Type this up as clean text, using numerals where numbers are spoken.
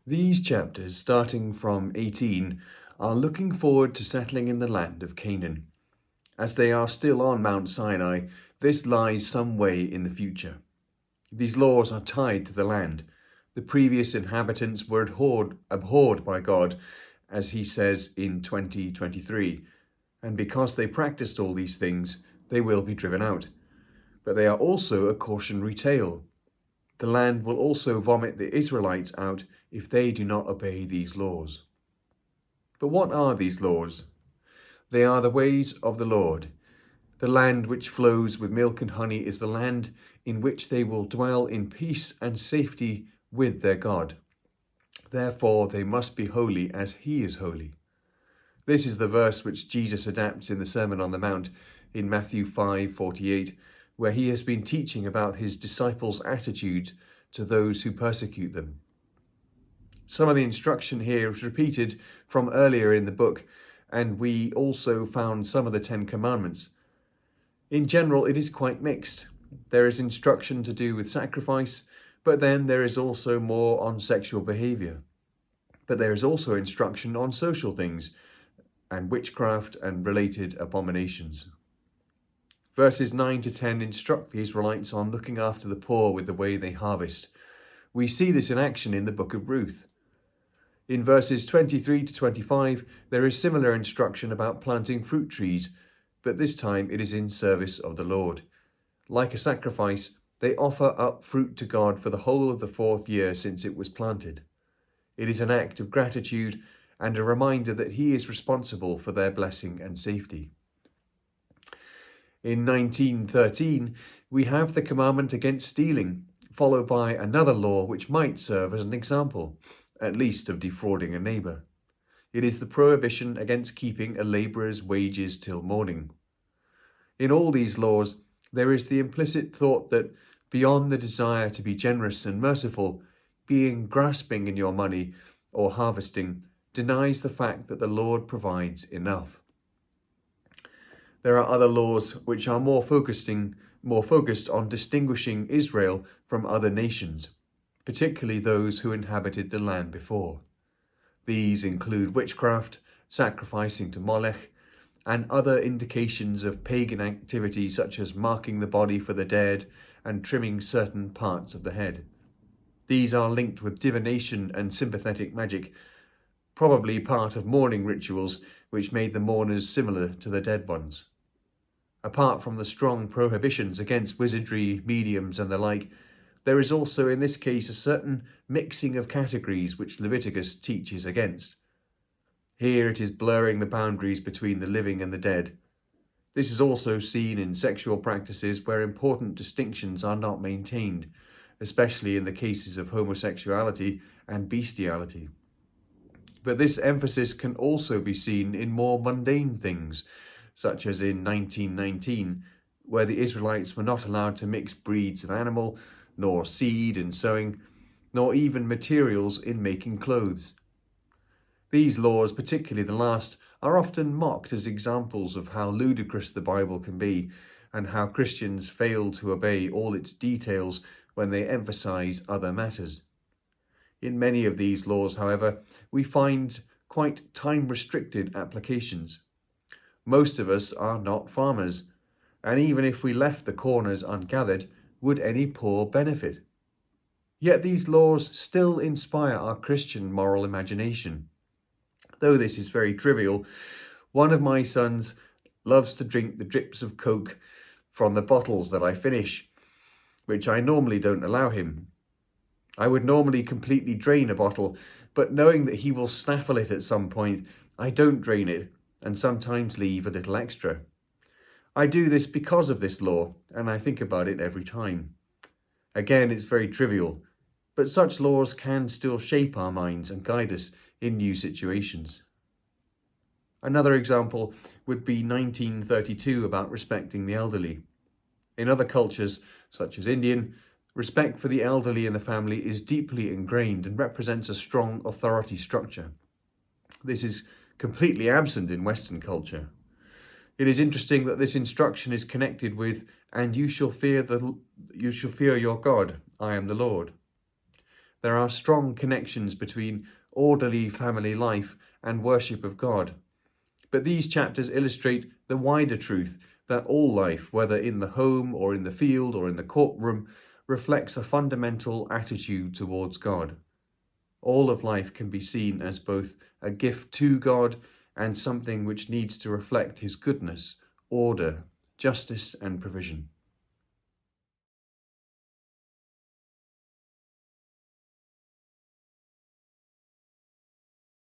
These chapters, starting from 18, are looking forward to settling in the land of Canaan. As they are still on Mount Sinai, this lies some way in the future. These laws are tied to the land. The previous inhabitants were abhorred by God, as he says in 20:23, and because they practiced all these things, they will be driven out. But they are also a cautionary tale. The land will also vomit the Israelites out if they do not obey these laws. But what are these laws? They are the ways of the Lord. The land which flows with milk and honey is the land in which they will dwell in peace and safety with their God. Therefore they must be holy as he is holy. This is the verse which Jesus adapts in the Sermon on the Mount in Matthew 5:48, where he has been teaching about his disciples' attitude to those who persecute them. Some of the instruction here is repeated from earlier in the book, and we also found some of the 10 Commandments. In general, it is quite mixed. There is instruction to do with sacrifice, but then there is also more on sexual behavior. But there is also instruction on social things and witchcraft and related abominations. Verses 9 to 10 instruct the Israelites on looking after the poor with the way they harvest. We see this in action in the book of Ruth. In verses 23 to 25, there is similar instruction about planting fruit trees, but this time it is in service of the Lord. Like a sacrifice, they offer up fruit to God for the whole of the 4th year since it was planted. It is an act of gratitude and a reminder that he is responsible for their blessing and safety. In 19:13, we have the commandment against stealing, followed by another law which might serve as an example, at least of defrauding a neighbour. It is the prohibition against keeping a labourer's wages till morning. In all these laws, there is the implicit thought that beyond the desire to be generous and merciful, being grasping in your money or harvesting denies the fact that the Lord provides enough. There are other laws which are more focused on distinguishing Israel from other nations, particularly those who inhabited the land before. These include witchcraft, sacrificing to Molech, and other indications of pagan activity such as marking the body for the dead and trimming certain parts of the head. These are linked with divination and sympathetic magic, probably part of mourning rituals which made the mourners similar to the dead ones. Apart from the strong prohibitions against wizardry, mediums, and the like, there is also in this case a certain mixing of categories which Leviticus teaches against. Here it is blurring the boundaries between the living and the dead. This is also seen in sexual practices where important distinctions are not maintained, especially in the cases of homosexuality and bestiality. But this emphasis can also be seen in more mundane things, such as in 19:19, where the Israelites were not allowed to mix breeds of animal, nor seed in sowing, nor even materials in making clothes. These laws, particularly the last, are often mocked as examples of how ludicrous the Bible can be, and how Christians fail to obey all its details when they emphasize other matters. In many of these laws, however, we find quite time-restricted applications. Most of us are not farmers, and even if we left the corners ungathered, would any poor benefit? Yet these laws still inspire our Christian moral imagination. Though this is very trivial, one of my sons loves to drink the drips of Coke from the bottles that I finish, which I normally don't allow him. I would normally completely drain a bottle, but knowing that he will snaffle it at some point, I don't drain it and sometimes leave a little extra. I do this because of this law, and I think about it every time. Again, it's very trivial, but such laws can still shape our minds and guide us in new situations. Another example would be 1932 about respecting the elderly. In other cultures, such as Indian, respect for the elderly in the family is deeply ingrained and represents a strong authority structure. This is completely absent in Western culture. It is interesting that this instruction is connected with, "And you shall fear your God, I am the Lord." There are strong connections between orderly family life and worship of God. But these chapters illustrate the wider truth that all life, whether in the home or in the field or in the courtroom, reflects a fundamental attitude towards God. All of life can be seen as both a gift to God and something which needs to reflect his goodness, order, justice, and provision.